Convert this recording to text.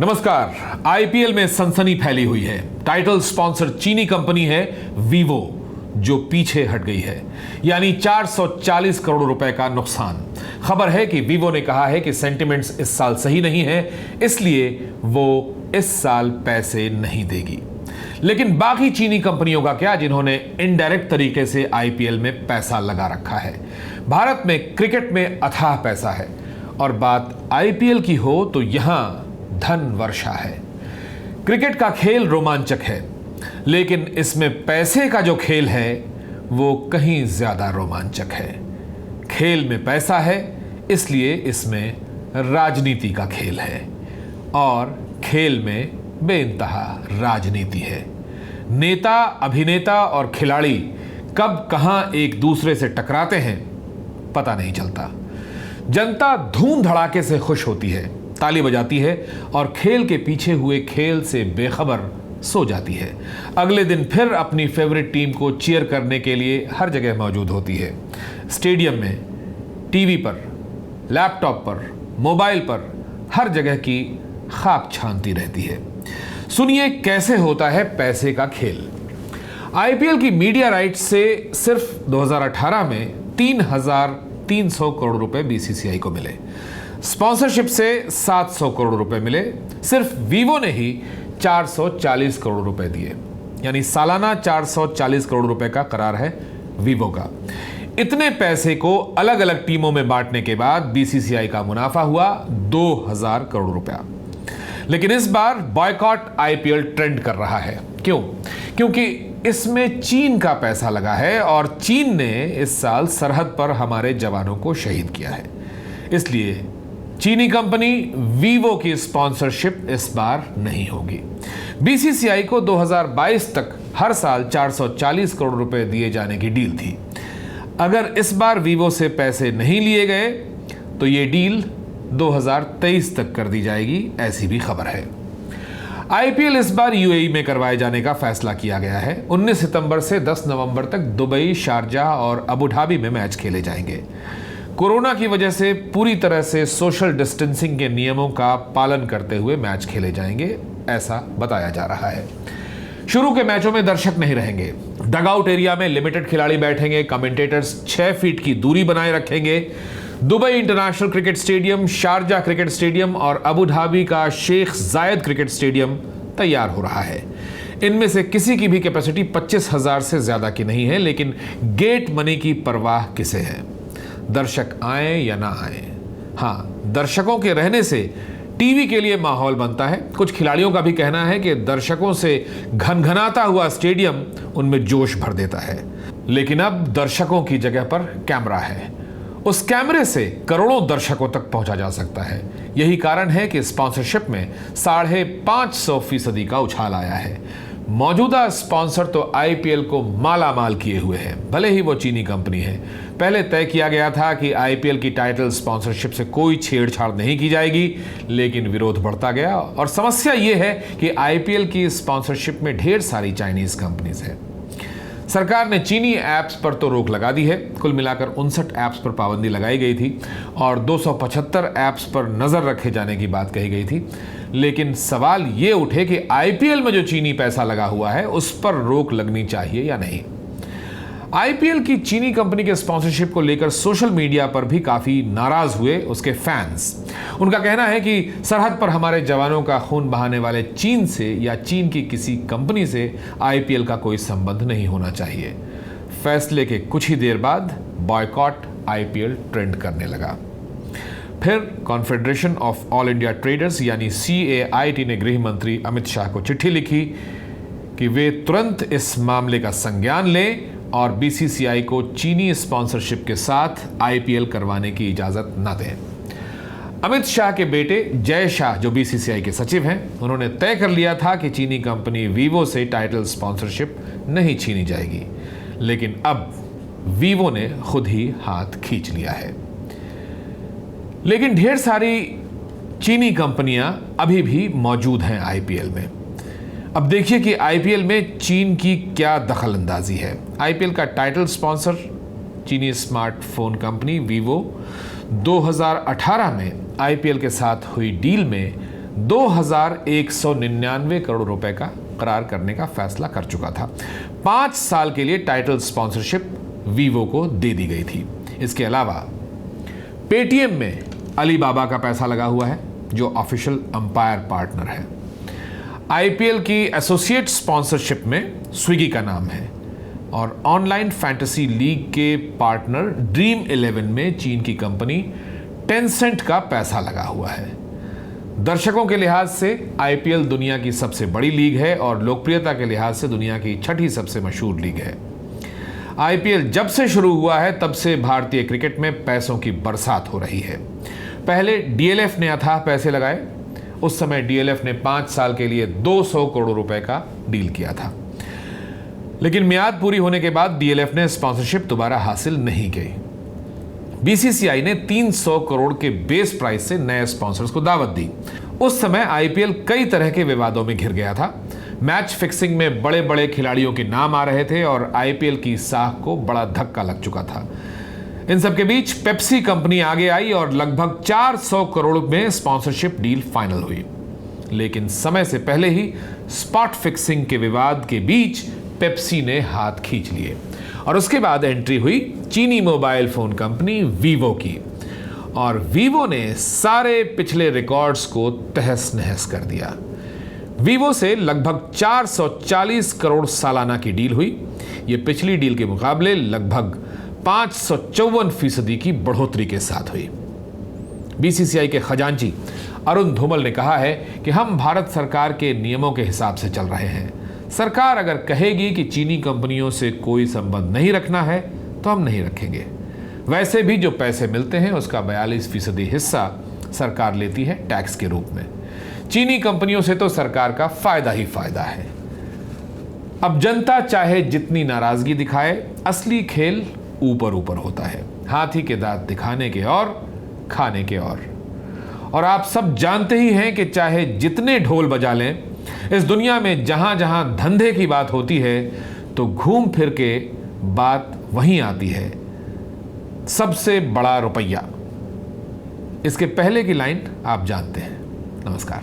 नमस्कार। आईपीएल में सनसनी फैली हुई है। टाइटल स्पॉन्सर चीनी कंपनी है वीवो, जो पीछे हट गई है, यानी 440 करोड़ रुपए का नुकसान। खबर है कि वीवो ने कहा है कि सेंटिमेंट्स इस साल सही नहीं है, इसलिए वो इस साल पैसे नहीं देगी। लेकिन बाकी चीनी कंपनियों का क्या, जिन्होंने इनडायरेक्ट तरीके से आईपीएल में पैसा लगा रखा है। भारत में क्रिकेट में अथाह पैसा है और बात आईपीएल की हो तो यहां धन वर्षा है। क्रिकेट का खेल रोमांचक है, लेकिन इसमें पैसे का जो खेल है वो कहीं ज्यादा रोमांचक है। खेल में पैसा है, इसलिए इसमें राजनीति का खेल है और खेल में बेइंतहा राजनीति है। नेता, अभिनेता और खिलाड़ी कब कहां एक दूसरे से टकराते हैं पता नहीं चलता। जनता धूम धड़ाके से खुश होती है, ताली बजाती है और खेल के पीछे हुए खेल से बेखबर सो जाती है। अगले दिन फिर अपनी फेवरेट टीम को चीयर करने के लिए हर जगह मौजूद होती है। स्टेडियम में, टीवी पर, लैपटॉप पर, मोबाइल पर, हर जगह की खाक छानती रहती है। सुनिए कैसे होता है पैसे का खेल। आईपीएल की मीडिया राइट्स से सिर्फ 2018 में 3,300 करोड़ रुपए बीसीसीआई को मिले। स्पॉन्सरशिप से 700 करोड़ रुपए मिले। सिर्फ वीवो ने ही 440 करोड़ रुपए दिए, यानी सालाना 440 करोड़ रुपए का करार है वीवो का। इतने पैसे को अलग अलग टीमों में बांटने के बाद बीसीसीआई का मुनाफा हुआ 2000 करोड़ रुपया। लेकिन इस बार बॉयकॉट आईपीएल ट्रेंड कर रहा है। क्यों? क्योंकि इसमें चीन का पैसा लगा है और चीन ने इस साल सरहद पर हमारे जवानों को शहीद किया है। इसलिए चीनी कंपनी वीवो की स्पॉन्सरशिप इस बार नहीं होगी। बीसीसीआई को 2022 तक हर साल 440 करोड़ रुपए दिए जाने की डील थी। अगर इस बार वीवो से पैसे नहीं लिए गए तो यह डील 2023 तक कर दी जाएगी, ऐसी भी खबर है। आईपीएल इस बार यूएई में करवाए जाने का फैसला किया गया है। 19 सितंबर से 10 नवंबर तक दुबई, शारजाह और अबू धाबी में मैच खेले जाएंगे। कोरोना की वजह से पूरी तरह से सोशल डिस्टेंसिंग के नियमों का पालन करते हुए मैच खेले जाएंगे, ऐसा बताया जा रहा है। शुरू के मैचों में दर्शक नहीं रहेंगे। डगआउट एरिया में लिमिटेड खिलाड़ी बैठेंगे। कमेंटेटर्स 6 फीट की दूरी बनाए रखेंगे। Dubai international cricket stadium, Sharjah cricket stadium और अबू धाबी का शेख जायद क्रिकेट स्टेडियम तैयार हो रहा है। इनमें से किसी की भी कैपेसिटी 25,000 से ज्यादा की नहीं है, लेकिन गेट मनी की परवाह किसे है? दर्शक आए या ना आए। हाँ, दर्शकों के रहने से टीवी के लिए माहौल बनता है। कुछ खिलाड़ियों का भी कहना है कि दर्शकों से घनघनाता हुआ स्टेडियम उनमें जोश भर देता है। लेकिन अब दर्शकों की जगह पर कैमरा है। उस कैमरे से करोड़ों दर्शकों तक पहुंचा जा सकता है। यही कारण है कि स्पॉन्सरशिप में 550% का उछाल आया है। मौजूदा स्पॉन्सर तो आईपीएल को माला माल किए हुए हैं, भले ही वो चीनी कंपनी है। पहले तय किया गया था कि आईपीएल की टाइटल स्पॉन्सरशिप से कोई छेड़छाड़ नहीं की जाएगी, लेकिन विरोध बढ़ता गया और समस्या ये है कि आईपीएल की स्पॉन्सरशिप में ढेर सारी चाइनीज कंपनीज हैं। सरकार ने चीनी ऐप्स पर तो रोक लगा दी है। कुल मिलाकर 59 ऐप्स पर पाबंदी लगाई गई थी और 275 ऐप्स पर नजर रखे जाने की बात कही गई थी। लेकिन सवाल ये उठे कि आईपीएल में जो चीनी पैसा लगा हुआ है उस पर रोक लगनी चाहिए या नहीं। आईपीएल की चीनी कंपनी के स्पॉन्सरशिप को लेकर सोशल मीडिया पर भी काफी नाराज हुए उसके फैंस। उनका कहना है कि सरहद पर हमारे जवानों का खून बहाने वाले चीन से या चीन की किसी कंपनी से आईपीएल का कोई संबंध नहीं होना चाहिए। फैसले के कुछ ही देर बाद बॉयकॉट आईपीएल ट्रेंड करने लगा। फिर confederation of all India traders यानी CAIT ने गृह मंत्री अमित शाह को चिट्ठी लिखी कि वे तुरंत इस मामले का संज्ञान लें और बीसीसीआई को चीनी स्पॉन्सरशिप के साथ आईपीएल करवाने की इजाजत न दें। अमित शाह के बेटे जय शाह, जो बीसीसीआई के सचिव हैं, उन्होंने तय कर लिया था कि चीनी कंपनी वीवो से टाइटल स्पॉन्सरशिप नहीं छीनी जाएगी, लेकिन अब वीवो ने खुद ही हाथ खींच लिया है। लेकिन ढेर सारी चीनी कंपनियां अभी भी मौजूद हैं आईपीएल में। अब देखिए कि आईपीएल में चीन की क्या दखल अंदाजी है। आईपीएल का टाइटल स्पॉन्सर चीनी स्मार्टफोन कंपनी वीवो 2018 में आईपीएल के साथ हुई डील में 2199 करोड़ रुपए का करार करने का फैसला कर चुका था। 5 साल के लिए टाइटल स्पॉन्सरशिप वीवो को दे दी गई थी। इसके अलावा पेटीएम में अलीबाबा का पैसा लगा हुआ है, जो ऑफिशियल अंपायर पार्टनर है। आईपीएल की एसोसिएट स्पॉन्सरशिप में स्विगी का नाम है और ऑनलाइन फैंटेसी लीग के पार्टनर ड्रीम 11 में चीन की कंपनी टेंसेंट का पैसा लगा हुआ है। दर्शकों के लिहाज से आईपीएल दुनिया की सबसे बड़ी लीग है और लोकप्रियता के लिहाज से दुनिया की 6ठी सबसे मशहूर लीग है। आईपीएल जब से शुरू हुआ है तब से भारतीय क्रिकेट में पैसों की बरसात हो रही है। पहले डीएलएफ ने अथाह पैसे लगाए। उस समय डीएलएफ ने 5 साल के लिए 200 करोड़ रुपए का डील किया था, लेकिन मियाद पूरी होने के बाद डीएलएफ ने स्पॉन्सरशिप दोबारा हासिल नहीं की। बीसीसीआई ने 300 करोड़ के बेस प्राइस से नए स्पॉन्सर्स को दावत दी। उस समय आईपीएल कई तरह के विवादों में घिर गया था। मैच फिक्सिंग में बड़े बड़े खिलाड़ियों के नाम आ रहे थे और आईपीएल की साख को बड़ा धक्का लग चुका था। इन सब के बीच पेप्सी कंपनी आगे आई और लगभग 400 करोड़ में स्पॉन्सरशिप डील फाइनल हुई। लेकिन समय से पहले ही स्पॉट फिक्सिंग के विवाद के बीच पेप्सी ने हाथ खींच लिए और उसके बाद एंट्री हुई चीनी मोबाइल फोन कंपनी वीवो की, और वीवो ने सारे पिछले रिकॉर्ड्स को तहस नहस कर दिया। वीवो से लगभग 440 करोड़ सालाना की डील हुई। यह पिछली डील के मुकाबले लगभग 554% की बढ़ोतरी के साथ हुई। बीसीसीआई के खजांची अरुण धूमल ने कहा है कि हम भारत सरकार के नियमों के हिसाब से चल रहे हैं। सरकार अगर कहेगी कि चीनी कंपनियों से कोई संबंध नहीं रखना है तो हम नहीं रखेंगे। वैसे भी जो पैसे मिलते हैं उसका 42% हिस्सा सरकार लेती है टैक्स के रूप में। चीनी कंपनियों से तो सरकार का फायदा ही फायदा है। अब जनता चाहे जितनी नाराजगी दिखाए, असली खेल ऊपर ऊपर होता है। हाथी के दांत दिखाने के और खाने के और आप सब जानते ही हैं कि चाहे जितने ढोल बजा लें, इस दुनिया में जहां जहां धंधे की बात होती है तो घूम फिर के बात वहीं आती है, सबसे बड़ा रुपया। इसके पहले की लाइन आप जानते हैं। नमस्कार।